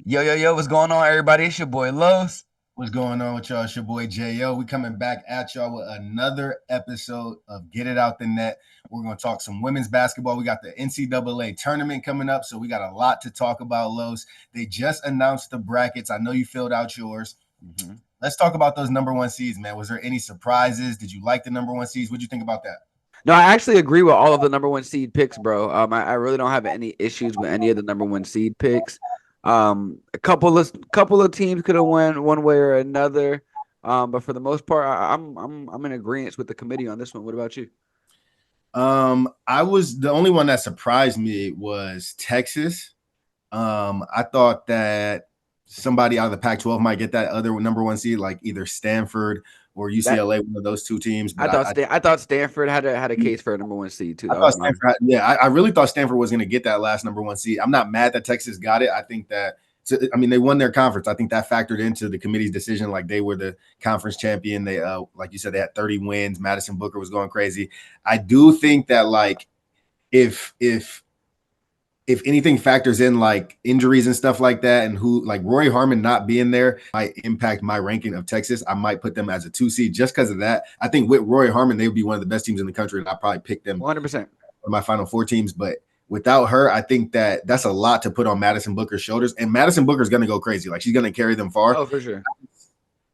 Yo, yo, yo, what's going on, everybody? It's your boy Los. What's going on with y'all? It's your boy J.O. We coming back at y'all with another episode of Get It Out the Net. We're going to talk some women's basketball. We got the NCAA tournament coming up, so we got a lot to talk about, Los. They just announced the brackets. I know you filled out yours. Mhm. Let's talk about those number one seeds, man. Was there any surprises? Did you like the number one seeds? What'd you think about that? No, I actually agree with all of the number one seed picks, bro. I really don't have any issues with any of the number one seed picks. A couple of teams could have went one way or another, but for the most part, I'm in agreement with the committee on this one. What about you? I was the only one that surprised me was Texas. I thought that somebody out of the Pac-12 might get that other number one seed, like either Stanford or That UCLA, one of those two teams. I But thought I thought Stanford had a case for a number one seed too. I That was thought my Stanford, yeah, I really thought Stanford was going to get that last number one seed. I'm not mad that Texas got it. I think that, I mean, they won their conference. I think that factored into the committee's decision. Like they were the conference champion. They, like you said, they had 30 wins. Madison Booker was going crazy. I do think that, like, if if if anything factors in like injuries and stuff like that, and who like Roy Harmon not being there might impact my ranking of Texas. I might put them as a 2 seed just because of that. I think with Roy Harmon, they would be one of the best teams in the country, and I probably pick them 100%. for my final four teams. But without her, I think that that's a lot to put on Madison Booker's shoulders. And Madison Booker's going to go crazy. Like she's going to carry them far. Oh, for sure.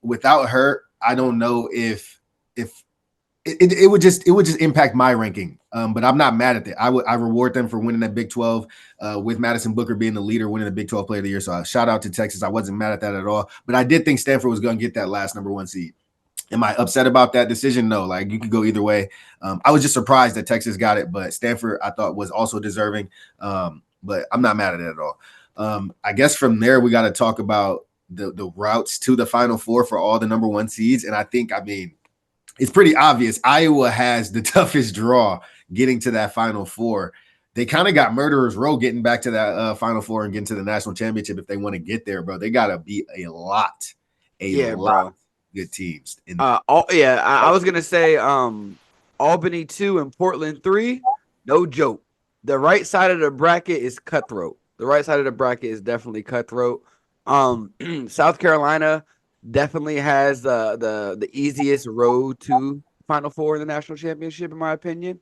Without her, I don't know if it would just impact my ranking. But I'm not mad at it. I reward them for winning that Big 12 with Madison Booker being the leader, winning the Big 12 Player of the Year. So shout out to Texas. I wasn't mad at that at all. But I did think Stanford was going to get that last number one seed. Am I upset about that decision? No. Like you could go either way. I was just surprised that Texas got it, but Stanford I thought was also deserving. But I'm not mad at it at all. I guess from there we got to talk about the routes to the Final Four for all the number one seeds, and I mean it's pretty obvious. Iowa has the toughest draw getting to that Final Four. They kind of got murderers row getting back to that Final Four and getting to the national championship if they want to get there, bro. They got to beat a Yeah, lot bro. of good teams. And Yeah, I was gonna say Albany 2 and Portland 3, no joke. The right side of the bracket is cutthroat. The right side of the bracket is definitely cutthroat. Um South Carolina definitely has the easiest road to Final Four in the national championship, in my opinion.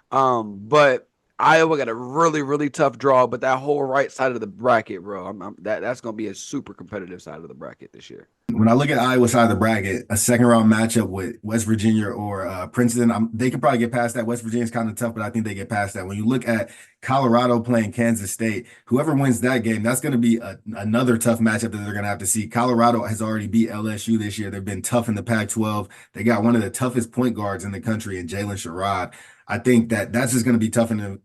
But Iowa got a really, really tough draw, but that whole right side of the bracket, bro, that's gonna be a super competitive side of the bracket this year. when I look at Iowa side of the bracket, a second round matchup with West Virginia or Princeton, they could probably get past that. West Virginia's kind of tough, but I think they get past that. When you look at Colorado playing Kansas State, whoever wins that game, that's going to be another tough matchup that they're going to have to see. Colorado has already beat LSU this year. They've been tough in the Pac-12. They got one of the toughest point guards in the country in Jalen Sherrod. I think that that's just going to be tough, and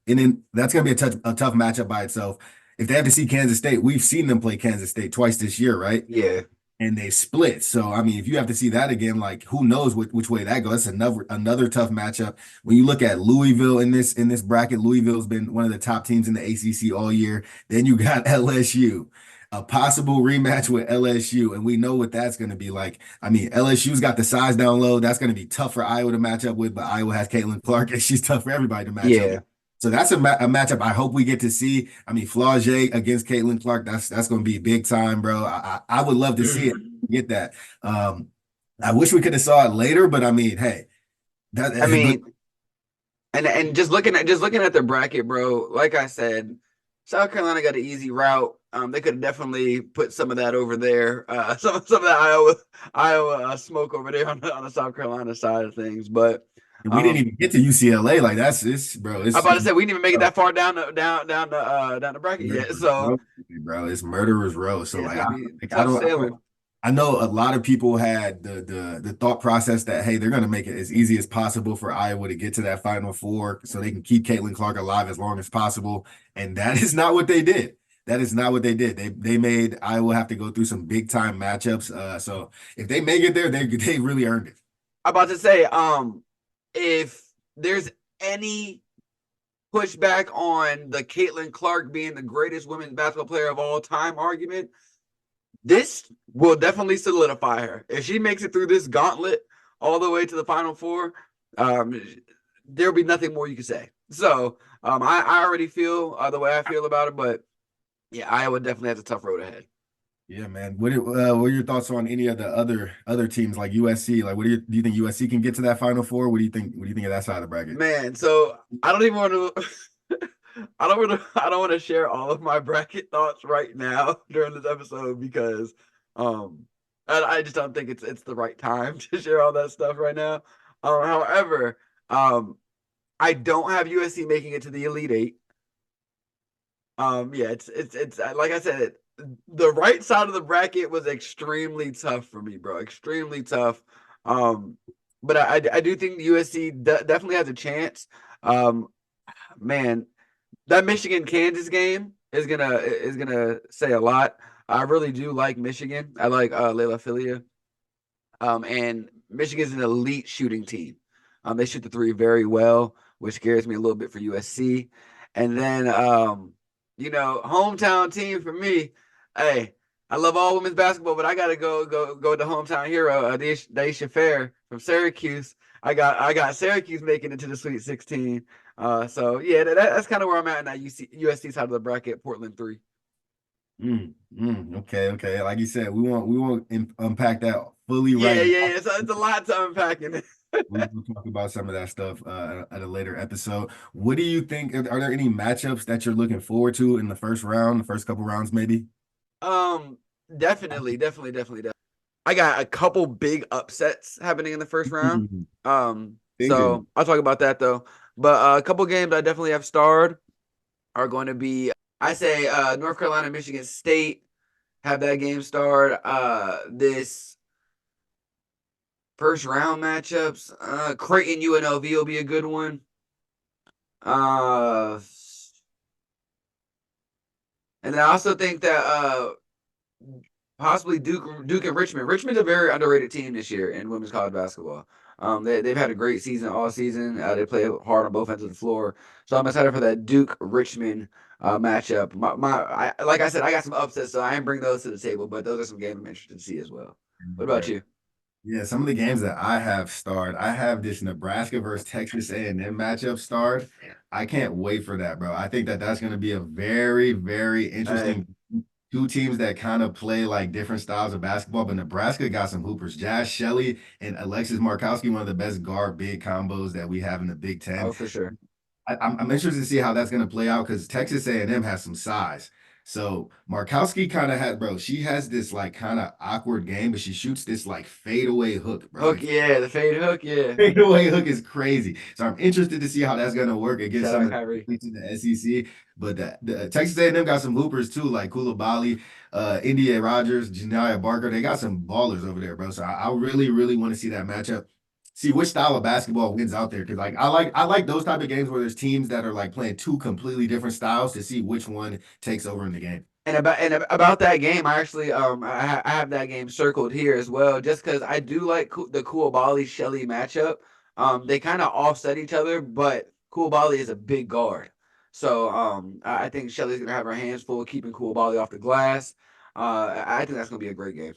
that's going to be a tough matchup by itself. If they have to see Kansas State, we've seen them play Kansas State twice this year, right? Yeah. And they split. So I mean, if you have to see that again, like who knows which way that goes? That's another tough matchup. When you look at Louisville in this bracket, Louisville's been one of the top teams in the ACC all year. Then you got LSU, a possible rematch with LSU, and we know what that's going to be like. I mean, LSU's got the size down low. That's going to be tough for Iowa to match up with, but Iowa has Caitlin Clark, and she's tough for everybody to match up with. Yeah. So that's a matchup I hope we get to see. I mean, Flau'jae against Caitlin Clark, that's going to be big time, bro. I would love to see it, get that. I wish we could have saw it later, but I mean, hey, I but mean, and just looking at the bracket, bro. Like I said, South Carolina got an easy route. They could definitely put some of that over there. Some of that Iowa smoke over there on the South Carolina side of things. But we didn't um, even get to UCLA. Like that's this, bro. I'm about to say we didn't even make it Bro, that far down the bracket yet. murderer's So row, bro. It's murderer's row. So it's like, gonna be like tough sailing. I know a lot of people had the thought process that hey, they're gonna make it as easy as possible for Iowa to get to that Final Four, so they can keep Caitlin Clark alive as long as possible. And that is not what they did. That is not what they did. They made Iowa have to go through some big time matchups. So if they make it there, they really earned it. I'm about to say, if there's any pushback on the Caitlin Clark being the greatest women's basketball player of all time argument, this will definitely solidify her. If she makes it through this gauntlet all the way to the Final Four, um, there'll be nothing more you can say. So I already feel the way I feel about it, but yeah, Iowa definitely has a tough road ahead. Yeah, man. What are your thoughts on any of the other teams like USC? Like, do you think USC can get to that Final Four? What do you think? What do you think of that side of the bracket? Man, so I don't even want to. I don't want to. I don't want to share all of my bracket thoughts right now during this episode because, um, I just don't think it's the right time to share all that stuff right now. However, um, I don't have USC making it to the Elite Eight. Yeah, it's like I said, the right side of the bracket was extremely tough for me, bro. Extremely tough. Um, but I do think USC definitely has a chance. Um, man, that Michigan Kansas game is gonna say a lot. I really do like Michigan. I like Layla Filia. And Michigan's an elite shooting team. They shoot the three very well, which scares me a little bit for USC. And then, hometown team for me. Hey, I love all women's basketball, but I gotta go with the hometown hero, Daisha Fair from Syracuse. I got Syracuse making it to the Sweet 16. So yeah, that's kind of where I'm at in that USC side of the bracket, Portland 3. Okay. Like you said, we won't unpack that fully Yeah, right yeah, now. yeah. So it's a lot to unpack in it. We'll talk about some of that stuff at a later episode. What do you think? Are there any matchups that you're looking forward to in the first round, the first couple rounds, maybe? Um, definitely. I got a couple big upsets happening in the first round. Mm, thinking. So I'll talk about that though. But a couple games I definitely have starred are going to be, I say, North Carolina, Michigan State have that game starred. This first round matchups, Creighton UNLV will be a good one. Uh, and then I also think that possibly Duke and Richmond. Richmond's a very underrated team this year in women's college basketball. They've had a great season all season. They play hard on both ends of the floor. So I'm excited for that Duke Richmond matchup. Like I said, I got some upsets, so I didn't bring those to the table, but those are some games I'm interested to see as well. What about Right. you? Yeah, some of the games that I have starred, I have this Nebraska versus Texas A&M matchup starred. I can't wait for that, bro. I think that that's going to be a very, very Hey, interesting two teams that kind of play like different styles of basketball. But Nebraska got some hoopers. Jazz Shelley and Alexis Markowski, one of the best guard big combos that we have in the Big oh Ten. for sure. I'm interested to see how that's going to play out because Texas A&M has some size. So Markowski kind of had, bro. She has this like kind of awkward game, but she shoots this like fadeaway hook, bro. Hook, yeah, the fade hook, yeah. Fadeaway hook is crazy. So I'm interested to see how that's going to work against Shout some out of the Kyrie. athletes in the SEC. But the Texas A&M got some hoopers too, like Koulibaly, India Rogers, Janiah Barker. They got some ballers over there, bro. So I really, really want to see that matchup. See which style of basketball wins out there. Because like I like those type of games where there's teams that are like playing two completely different styles to see which one takes over in the game. And about that game, I actually I have that game circled here as well, just because I do like the Cool Bali Shelly matchup. They kind of offset each other, but Cool Bali is a big guard, so I think Shelly's gonna have her hands full keeping Cool Bali off the glass. I think that's gonna be a great game.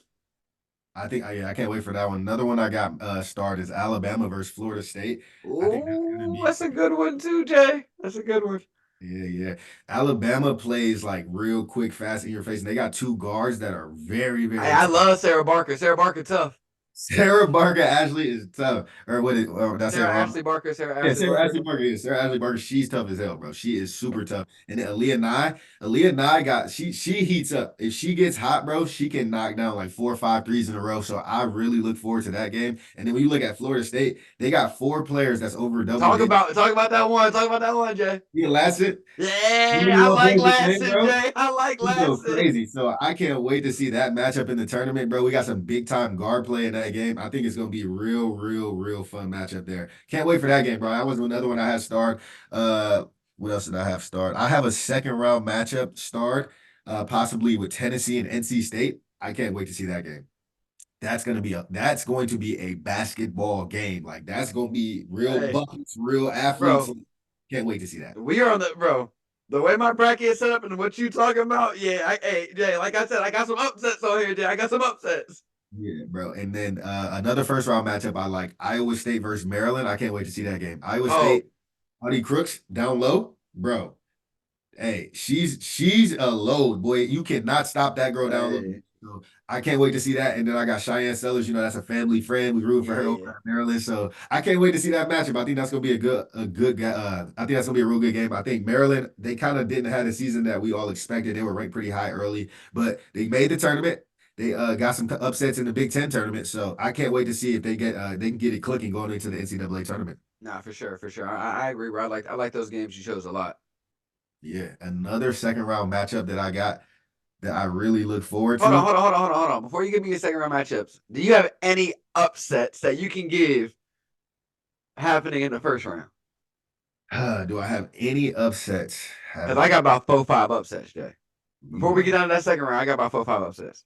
I think yeah, I can't wait for that one. Another one I got started is Alabama versus Florida State. I think that's gonna Ooh, be that's a good one too, Jay. That's a good one. yeah. Alabama plays like real quick, fast in your face, and they got two guards that are very, I, very I tough. love Sarah Barker. Sarah Barker tough. Sarah Barker Ashley is tough. Or what is did I say it Sarah wrong? Ashley Barker. Sarah Yeah, Ashley Sarah Barker. Ashley Barker. Yeah, Sarah Ashley Barker. She's tough as hell, bro. She is super tough. And then Aaliyah Nye got she heats up. If she gets hot, bro, she can knock down like 4 or 5 threes in a row. So I really look forward to that game. And then when you look at Florida State, they got 4 players that's over double Talk digits. about talk about that one. Talk about that one, Jay. Yeah, Lassett, Yeah, I 21 like points a game, Lassett, bro. Jay. I like He's go Lassett. crazy. So I can't wait to see that matchup in the tournament, bro. We got some big time guard play in that game. I think it's gonna be a real fun matchup there. Can't wait for that game, bro. That was another one I had starred. What else did I have starred? I have a second round matchup starred, possibly with Tennessee and NC State. I can't wait to see that game. That's going to be a basketball game. Like that's gonna be real Hey, buckets, real athletes. bro, Can't wait to see that. we are on the bro. The way my bracket is set up and what you talking about, yeah. Hey, Jay, like I said, I got some upsets on here, Jay. I got some upsets. Yeah, bro. And then another first round matchup I like Iowa State versus Maryland. I can't wait to see that game. Iowa Oh, State, Honey Crooks down low, bro. Hey, she's a load, boy. You cannot stop that girl down hey, low. So I can't wait to see that. And then I got Cheyenne Sellers. That's a family friend. We root for Yeah, her over yeah. at Maryland. So I can't wait to see that matchup. I think that's gonna be I think that's gonna be a real good game. I think Maryland, they kind of didn't have the season that we all expected. They were ranked pretty high early, but they made the tournament. They got some upsets in the Big Ten tournament. So I can't wait to see if they can get it clicking going into the NCAA tournament. Nah, for sure, for sure. I agree, bro. I like those games you chose a lot. Yeah. Another second round matchup that I got that I really look forward Hold on, to. hold on, hold on, hold on, hold on. Before you give me your second round matchups, do you have any upsets that you can give happening in the first round? Do I have any upsets Because I happening? got about 4, 5 upsets, Jay. Before we get Man. down to that second round, I got about 4, 5 upsets.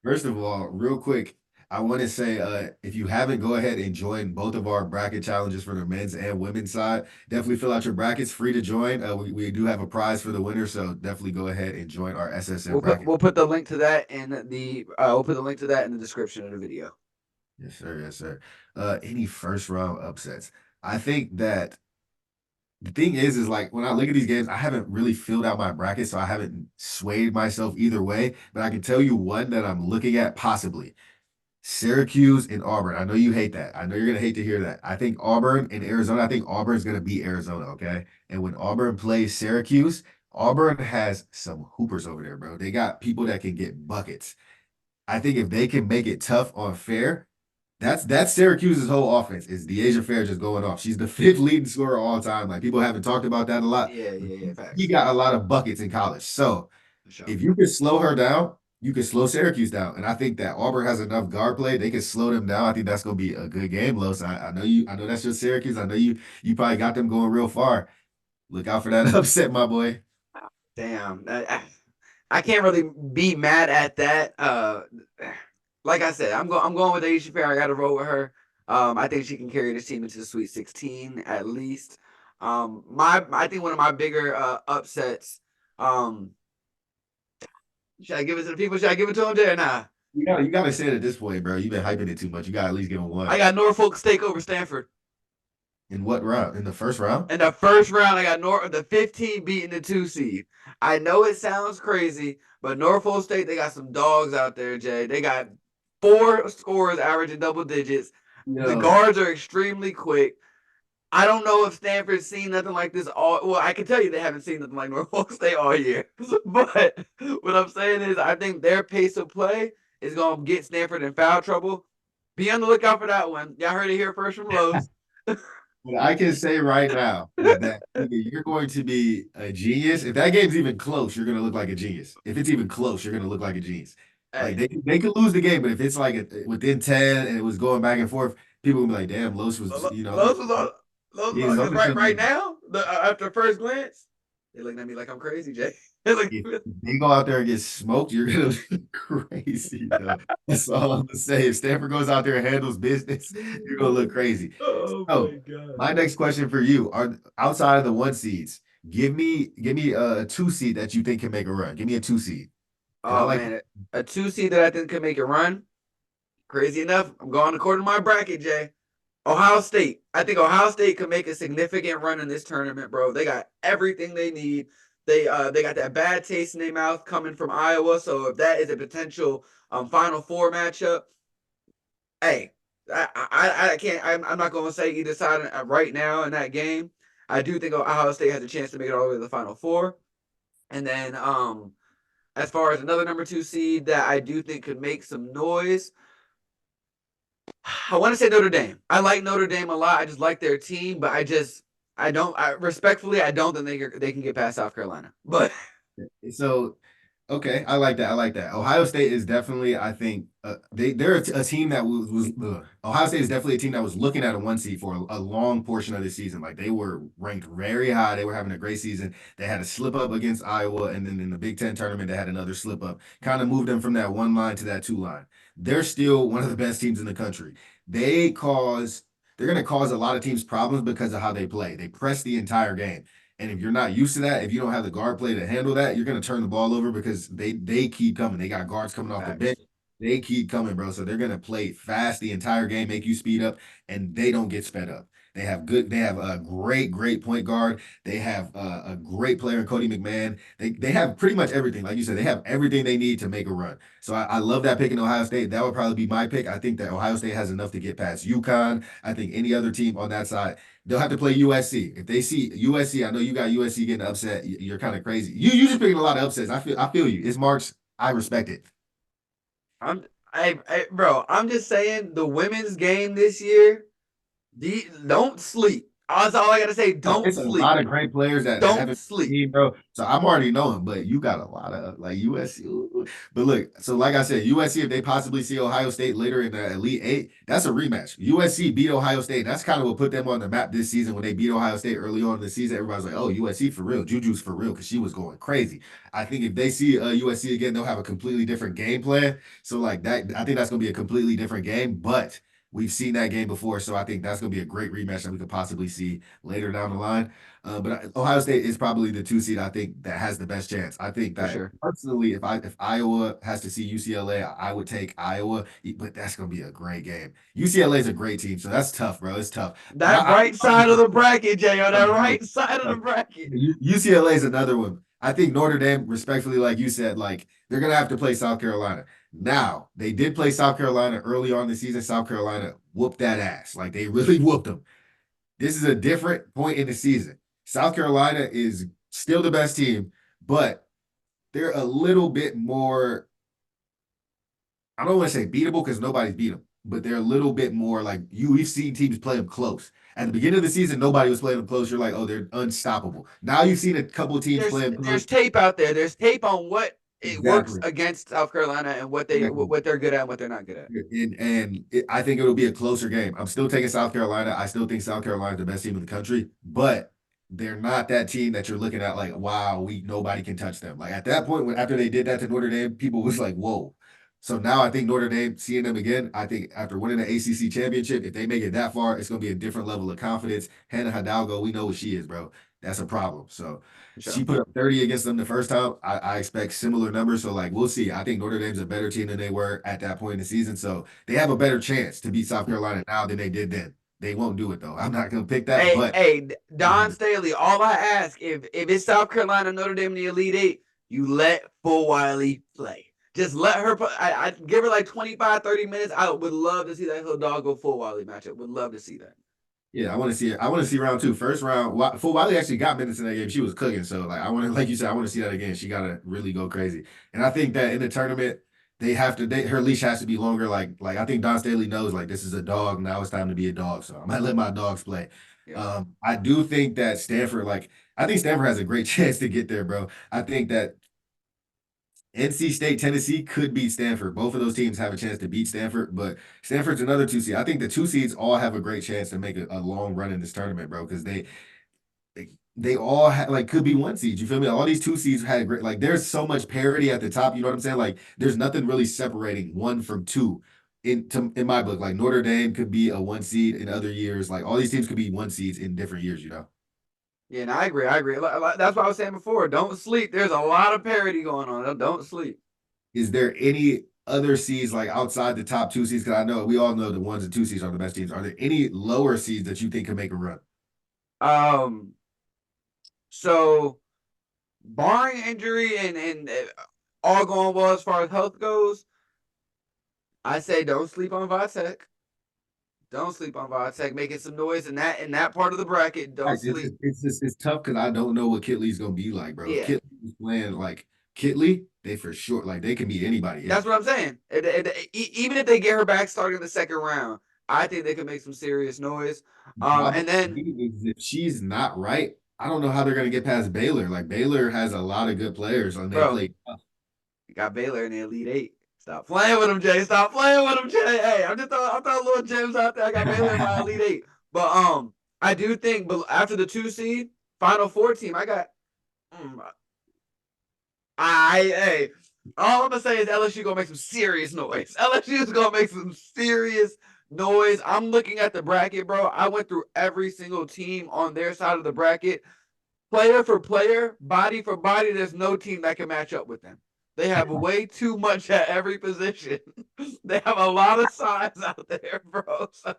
First of all, real quick, I want to say if you haven't, go ahead and join both of our bracket challenges for the men's and women's side. Definitely fill out your brackets, free to join. We do have a prize for the winner, so definitely go ahead and join our SSM We'll put bracket. we'll put the link to that in the we'll put the link to that in the description of the video. Yes, sir. Yes, sir. Any first round upsets? I think that the thing is like when I look at these games, I haven't really filled out my bracket, so I haven't swayed myself either way. But I can tell you one that I'm looking at possibly. Syracuse and Auburn. I know you hate that. I know you're gonna hate to hear that. I think Auburn and Arizona. I think Auburn's gonna beat Arizona. Okay, and when Auburn plays Syracuse, Auburn has some hoopers over there, bro. They got people that can get buckets. I think if they can make it tough on Fair, that's Syracuse's whole offense. Is Deasia Fair just going off? She's the fifth leading scorer all time. Like people haven't talked about that a lot. Yeah, But yeah, yeah. he Facts. got a lot of buckets in college. So For sure. if you could slow her down, you could slow Syracuse down. And I think that Auburn has enough guard play. They can slow them down. I think that's gonna be a good game, Los. I know that's just Syracuse. I know you probably got them going real far. Look out for that upset, my boy. Damn. I can't really be mad at that. Like I said, I'm going with Aisha Fair. I got to roll with her. I think she can carry this team into the Sweet 16 at least. I think one of my bigger upsets. Um, should I give it to the people? Should I give it to them there? Nah. You gotta say it at this point, bro. You've been hyping it too much. You gotta at least give them I one. got Norfolk State over Stanford. In what round? In the first round? In the first round, I got the 15 beating the 2 seed. I know it sounds crazy, but Norfolk State, they got some dogs out there, Jay. They got 4 scorers averaging double digits. The Yo, guards are extremely quick. I don't know if Stanford's seen nothing like this all. Well, I can tell you they haven't seen nothing like Norfolk State all year. But what I'm saying is, I think their pace of play is going to get Stanford in foul trouble. Be on the lookout for that one. Y'all heard it here first from Lowe's. but I can say right now that you're going to be a genius. If that game's even close, you're gonna look like a genius. If it's even close, you're gonna look like a genius. Like Hey, they could lose the game, but if it's like within 10 and it was going back and forth, people will be like, "Damn, Los was Lowe's was on. Lowe's was he's on. Because onto right something." now, after first glance, they looking at me like I'm crazy, Jay. They're like, If they go out there and get smoked, you're gonna be crazy, though. That's all I'm gonna say. If Stanford goes out there and handles business, you're gonna look crazy. oh my So, god. my next question for you are outside of the one seeds, give me a two seed that you think can make a run. Give me a two seed. And I Oh like man, a 2 seed that I think could make a run. Crazy enough, I'm going according to my bracket, Jay. Ohio State. I think Ohio State could make a significant run in this tournament, bro. They got everything they need. They got that bad taste in their mouth coming from Iowa. So if that is a potential Final Four matchup, hey, I can't. I'm not going to say either side right now in that game. I do think Ohio State has a chance to make it all the way to the Final Four. And then as far as another number 2 seed that I do think could make some noise, I want to say Notre Dame. I like Notre Dame a lot. I just like their team, but I don't. Respectfully, I don't think they can get past South Carolina. But so okay, I like that. I like that. Ohio State is definitely, I think, they're a team that Ohio State is definitely a team that was looking at a one seed for a long portion of the season. Like they were ranked very high. They were having a great season. They had a slip up against Iowa, and then in the Big Ten tournament, they had another slip up. Kind of moved them from that one line to that two line. They're still one of the best teams in the country. They cause. They're going to cause a lot of teams problems because of how they play. They press the entire game. And if you're not used to that, if you don't have the guard play to handle that, you're going to turn the ball over because they keep coming. They got guards coming off the bench. facts. They keep coming, bro. So they're going to play fast the entire game, make you speed up, and they don't get sped up. They have good. They have a great point guard. They have a great player in Cody McMahon. They have pretty much everything. Like you said, they have everything they need to make a run. So I love that pick in Ohio State. That would probably be my pick. I think that Ohio State has enough to get past UConn. I think any other team on that side, they'll have to play USC. If they see USC, I know you got USC getting upset. You're kind of crazy. You just picking a lot of upsets. I feel you. It's March. I respect it. I'm, bro. I'm just saying the women's game this year. Don't sleep. That's all I gotta say. Oh, Don't it's a lot sleep. of great players that Don't haven't sleep. seen, bro. So I'm already knowing, but you got a lot of like USC. Ooh. But look, so like I said, USC, if they possibly see Ohio State later in the Elite Eight, that's a rematch. USC beat Ohio State. That's kind of what put them on the map this season when they beat Ohio State early on in the season. Everybody's like, oh, USC for real. Juju's for real because she was going crazy. I think if they see USC again, they'll have a completely different game plan. So like that, I think that's going to be a completely different game, but we've seen that game before, so I think that's going to be a great rematch that we could possibly see later down the line. But Ohio State is probably the two seed I think that has the best chance. I think For that sure. personally, if Iowa has to see UCLA, I would take Iowa, but that's going to be a great game. UCLA is a great team, so that's tough, bro. It's tough. But That right side of the bracket, Jay, on that right side of the bracket. UCLA is another one. I think Notre Dame, respectfully, like you said, like they're gonna have to play South Carolina. Now, they did play South Carolina early on in the season. South Carolina whooped that ass. Like they really whooped them. This is a different point in the season. South Carolina is still the best team, but they're a little bit more, I don't want to say beatable because nobody's beat them, but they're a little bit more like we've seen teams play them close. At the beginning of the season, nobody was playing them close. You're like, oh, they're unstoppable. Now you've seen a couple of teams play them There's close. tape out there. There's tape on what it works Exactly. against South Carolina and Exactly. what they're good at and what they're not good at. I think it'll be a closer game. I'm still taking South Carolina. I still think South Carolina is the best team in the country, but they're not that team that you're looking at like, wow, we nobody can touch them. Like at that point, when after they did that to Notre Dame, people was like, whoa. So now I think Notre Dame, seeing them again, I think after winning the ACC championship, if they make it that far, it's going to be a different level of confidence. Hannah Hidalgo, we know what she is, bro. That's a problem. So For she sure. put up 30 against them the first time. I expect similar numbers. So, like, we'll see. I think Notre Dame's a better team than they were at that point in the season. So they have a better chance to beat South Carolina now than they did then. They won't do it, though. I'm not going to pick that, but Don Staley, all I ask, if it's South Carolina, Notre Dame in the Elite Eight, you let Full Wiley play. Just let her play. I give her like 25, 30 minutes. I would love to see that Hidalgo Full Wiley matchup. Would love to see that. yeah, I want to see it. I want to see round two. First round, Full Wiley actually got minutes in that game. She was cooking. So, like, I want to, like you said, I want to see that again. She got to really go crazy. And I think that in the tournament, they have to, her leash has to be longer. Like I think Don Staley knows, like, this is a dog. Now it's time to be a dog. So I'm going to let my dogs play. Yeah. I do think that Stanford, like, I think Stanford has a great chance to get there, bro. I think that NC State, Tennessee could beat Stanford. Both of those teams have a chance to beat Stanford, but Stanford's another two seed. I think the two seeds all have a great chance to make a long run in this tournament, bro, because they all like could be one seed. You feel me? All these two seeds had a great like. There's so much parity at the top. You know what I'm saying? Like, there's nothing really separating one from two. In my book, like Notre Dame could be a one seed in other years. Like all these teams could be one seeds in different years. You know. Yeah, and I agree. I agree. That's what I was saying before. Don't sleep. There's a lot of parity going on. Don't sleep. Is there any other seeds like outside the top two seeds? Because I know we all know the ones and two seeds are the best teams. Are there any lower seeds that you think can make a run? Um. So, barring injury and all going well as far as health goes, I say don't sleep on Vitek. Don't sleep on Vitek. Making some noise in that part of the bracket. Don't Right. sleep. It's tough because I don't know what Kitley's gonna be like, bro. If Yeah, Kitley's playing like Kitley, they for sure like they can be anybody. that's what I'm saying. Even if they get her back starting the second round, I think they could make some serious noise. The problem And then is if she's not right, I don't know how they're gonna get past Baylor. Like Baylor has a lot of good players and they bro, play tough. you got Baylor in the Elite Eight. Stop playing with them, Jay. Stop playing with them, Jay. Hey, I'm throwing little gems out there. I got Baylor in my Elite Eight. But I do think, but after the two seed Final Four team, I got. Mm, hey, all I'm gonna say is LSU gonna make some serious noise. LSU is gonna make some serious noise. I'm looking at the bracket, bro. I went through every single team on their side of the bracket, player for player, body for body. There's no team that can match up with them. They have way too much at every position. They have a lot of size out there, bro. So,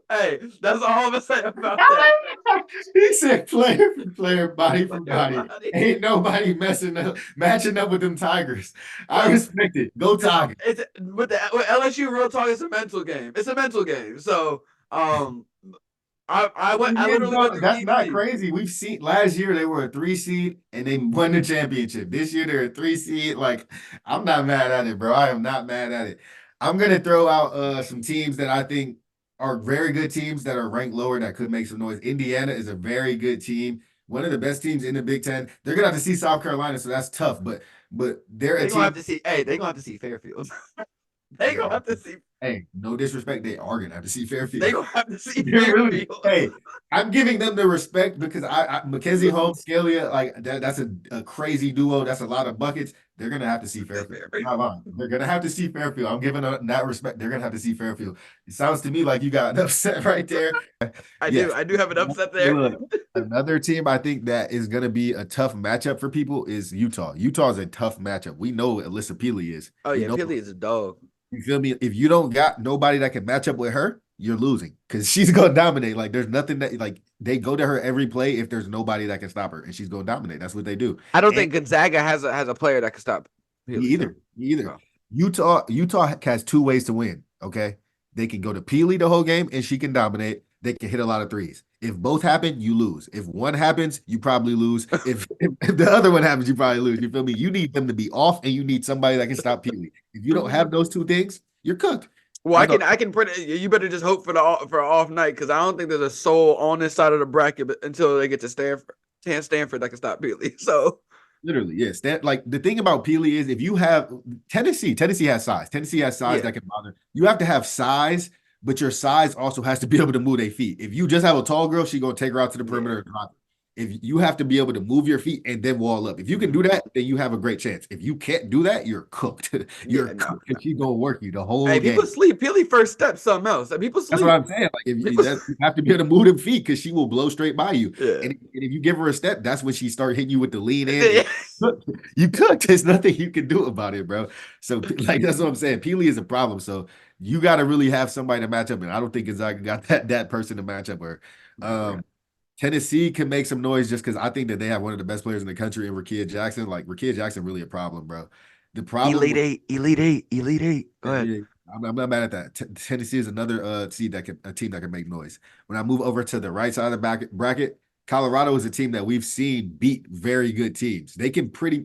hey, that's all I'm gonna say about that. He said player for player, body for body. Everybody. Ain't nobody messing up, matching up with them Tigers. I Look, respect it. Go Tigers. it's with LSU. Real talk, it's a mental game. It's a mental game. So, um, I literally went through That's each not team. crazy. We've seen last year they were a 3 seed and they won the championship. This year they're a 3 seed. Like, I'm not mad at it, bro. I am not mad at it. I'm gonna throw out some teams that I think are very good teams that are ranked lower that could make some noise. Indiana is a very good team, one of the best teams in the Big Ten. They're gonna have to see South Carolina, so that's tough. But they're a They gonna have team. to see. Hey, they gonna have to see Fairfield. They They gonna are. have to see. Hey, no disrespect, they are gonna have to see They Fairfield. gonna have to see They're really, Fairfield. hey, I'm giving them the respect because Mackenzie Holmes, Scalia, like that's a crazy duo. That's a lot of buckets. They're gonna have to see Fairfield. I'm not lying. They're gonna have to see Fairfield. I'm giving them that respect. They're gonna have to see Fairfield. It sounds to me like you got an upset right there. I do. Yes. I do have an upset there. Look, another team I think that is gonna be a tough matchup for people is Utah. Utah is a tough matchup. We know what Alyssa Peely is. Oh We yeah, know. Philly is a dog. You feel me? If you don't got nobody that can match up with her, you're losing because she's gonna dominate. Like there's nothing that like they go to her every play if there's nobody that can stop her, and she's gonna dominate. That's what they do. I don't And think Gonzaga has a player that can stop me Philly. either. Me either. Oh, Utah has two ways to win. Okay, they can go to Peely the whole game and she can dominate. They can hit a lot of threes. If both happen, you lose. If one happens, you probably lose. If the other one happens, you probably lose. You feel me? You need them to be off, and you need somebody that can stop Peely. If you don't have those two things, you're cooked. well, I That's all. can predict. You better just hope for for an off night because I don't think there's a soul on this side of the bracket until they get to Stanford that can stop Philly. So Literally, yes. That like the thing about Peely is if you have Tennessee has size. Tennessee has size yeah, that can bother. You have to have size, but your size also has to be able to move their feet. If you just have a tall girl, she gonna take her out to the yeah, perimeter. If you have to be able to move your feet and then wall up. If you can do that, then you have a great chance. If you can't do that, you're cooked. You're yeah. No, cooked. no. She's gonna work you the whole Hey, people game. sleep. Philly first step something else. People That's what sleep. I'm saying. Like if you, People. that, you have to be able to move them feet because she will blow straight by you. Yeah. And if you give her a step, that's when she start hitting you with the lean in. Yeah. And you cooked. There's nothing you can do about it, bro. So like that's what I'm saying. Peely is a problem. So you got to really have somebody to match up. And I don't think Gonzaga got that person to match up with. Okay. Tennessee can make some noise just because I think that they have one of the best players in the country in Rakia Jackson. Like Rakia Jackson, really a problem, bro. The problem Elite with eight, elite eight, elite eight. Go ahead. yeah, I'm not mad at that. Tennessee is another a team that can make noise. When I move over to the right side of the bracket, Colorado is a team that we've seen beat very good teams.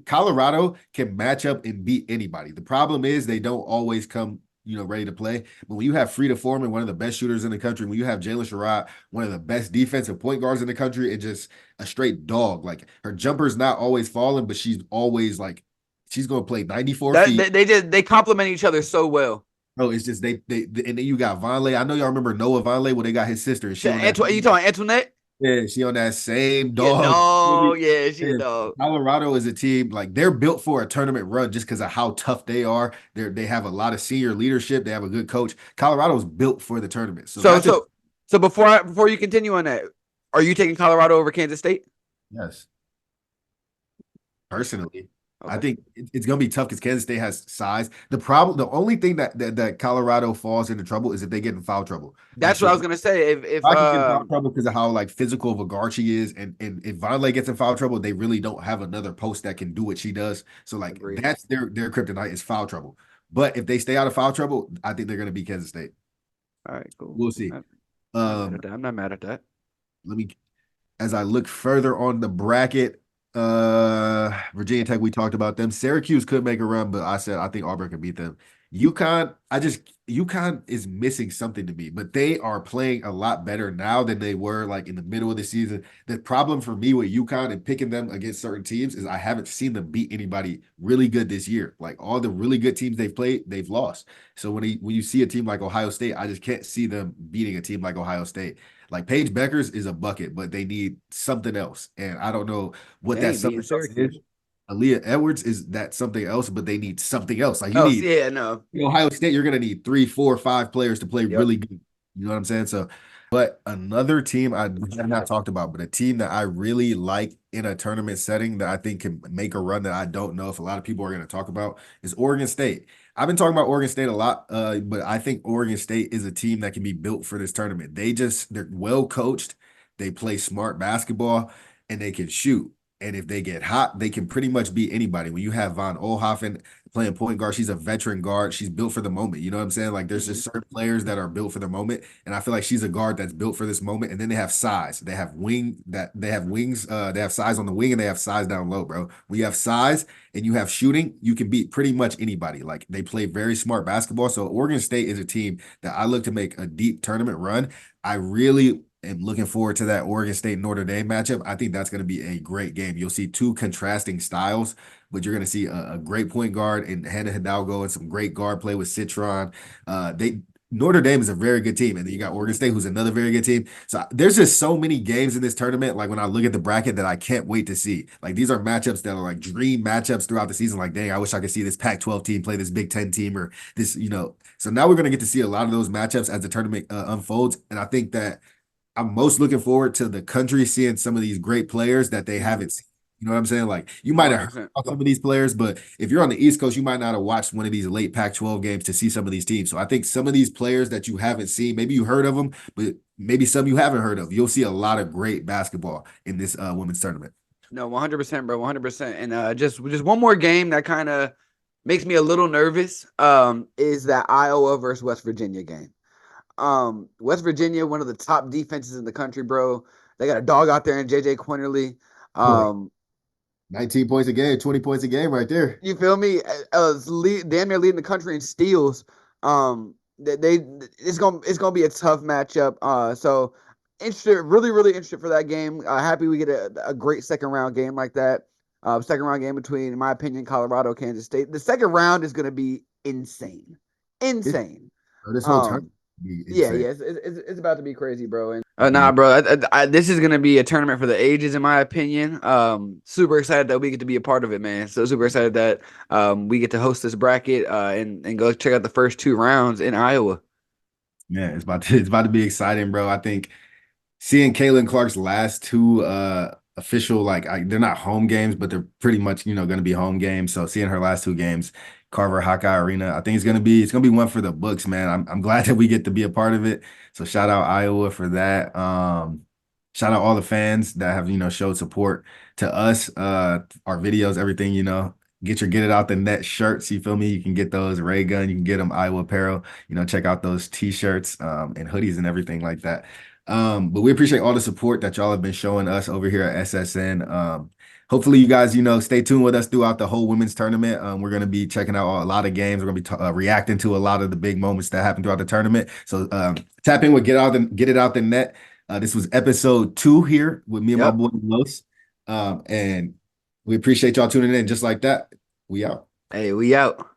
Colorado can match up and beat anybody. The problem is they don't always come, ready to play. But when you have Frida Foreman, one of the best shooters in the country, when you have Jalen Sherrod, one of the best defensive point guards in the country, and just a straight dog. Like her jumper's not always falling, but she's always like she's gonna play 94 That feet. they complement each other so well. Bro, it's just and then you got Vonleh. I know y'all remember Noah Vonleh when they got his sister, and she on that. You talking Antoinette? Yeah, she on that same Yeah, dog. no, yeah, she a Yeah. dog. Colorado is a team like they're built for a tournament run just because of how tough they are. They have a lot of senior leadership. They have a good coach. Colorado's built for the tournament. So So that's a so so before you continue on that, are you taking Colorado over Kansas State? yes. Personally, I Okay. think it's going to be tough because Kansas State has size. The only thing that Colorado falls into trouble is if they get in foul trouble. Like That's what I was Sherrod gonna say. If I can get in foul trouble because of how like physical of a guard she is, and if Vonleh gets in foul trouble, they really don't have another post that can do what she does. So like agree. that's their kryptonite is foul trouble. But if they stay out of foul trouble, I think they're going to beat Kansas State. All right, cool. We'll see. I'm not mad Um, at that. I'm not mad at that. let me as I look further on the bracket, Virginia Tech, we talked about them. Syracuse could make a run, but I said I think Auburn can beat them. UConn is missing something to me, but they are playing a lot better now than they were like in the middle of the season. The problem for me with UConn and picking them against certain teams is I haven't seen them beat anybody really good this year. Like all the really good teams they've played, they've lost. So when you see a team like Ohio State, I just can't see them beating a team like Ohio State. Like Paige Beckers is a bucket, but they need something else. And I don't know what They that ain't beating something else is. Syracuse. Aaliyah Edwards is that something else, but they need something else. Like you Oh, need yeah, no. Ohio State, you're gonna need 3, 4, 5 players to play Yep. really good. You know what I'm saying? So, but another team I have not talked about, but a team that I really like in a tournament setting that I think can make a run that I don't know if a lot of people are going to talk about is Oregon State. I've been talking about Oregon State a lot, but I think Oregon State is a team that can be built for this tournament. They're well coached, they play smart basketball, and they can shoot. And if they get hot, they can pretty much beat anybody. When you have Von Olhoffen playing point guard, she's a veteran guard. She's built for the moment. You know what I'm saying? Like there's Mhm. just certain players that are built for the moment, and I feel like she's a guard that's built for this moment. And then they have size. They have wings. They have size on the wing and they have size down low, bro. When you have size and you have shooting, you can beat pretty much anybody. Like they play very smart basketball. So Oregon State is a team that I look to make a deep tournament run. I really am looking forward to that Oregon State Notre Dame matchup. I think that's going to be a great game. You'll see two contrasting styles, but you're going to see a great point guard in Hannah Hidalgo and some great guard play with Citron. They Notre Dame is a very good team, and then you got Oregon State, who's another very good team. So there's just so many games in this tournament. Like when I look at the bracket, that I can't wait to see. Like these are matchups that are like dream matchups throughout the season. Like, dang, I wish I could see this Pac-12 team play this Big Ten team or this, you know. So now we're going to get to see a lot of those matchups as the tournament unfolds, and I think that I'm most looking forward to the country seeing some of these great players that they Mhm. haven't seen. You know what I'm saying? Like you might have heard 100%. about some of these players, but if you're on the East Coast, you might not have watched one of these late Pac-12 games to see some of these teams. So I think some of these players that you haven't seen, maybe you heard of them, but maybe some you haven't heard of. You'll see a lot of great basketball in this women's tournament. No, 100%, bro, 100%. And just one more game that kind of makes me a little nervous is that Iowa versus West Virginia game. West Virginia, one of the top defenses in the country, bro. They got a dog out there in JJ Quinterly. Boy, Um, 19 points a game, 20 points a game right there. You feel me? Damn near leading the country in steals. They it's gonna be a tough matchup. So interested, really interested for that game. Happy we get a great second round game like that. Second round game between, in my opinion, Colorado, Kansas State. The second round is gonna be insane, It, insane. this whole tournament Um, would be yeah, insane. yeah, it's about to be crazy, bro. And nah, Yeah. bro, this is gonna be a tournament for the ages, in my opinion. Super excited that we get to be a part of it, man. So super excited that we get to host this bracket and go check out the first two rounds in Iowa. Yeah, it's about to be exciting, bro. I think seeing Caitlin Clark's last two official they're not home games, but they're pretty much, you know, going to be home games. So seeing her last two games, Carver Hawkeye Arena, I think it's gonna be one for the books, man. I'm glad that we get to be a part of it. So shout out Iowa for that. Shout out all the fans that have, you know, showed support to us, our videos, everything, you know. Get it out the net shirts. You feel me? You can get those Ray Gun, you can get them Iowa apparel, you know, check out those t-shirts and hoodies and everything like that. But we appreciate all the support that y'all have been showing us over here at SSN. Hopefully you guys, you know, stay tuned with us throughout the whole women's tournament. We're going to be checking out a lot of games. We're going to be reacting to a lot of the big moments that happen throughout the tournament. So tap in with Get It Out the Net. This was episode 2 here with me and my Yep. boy Los. And we appreciate y'all tuning in just like that. We out. Hey, we out.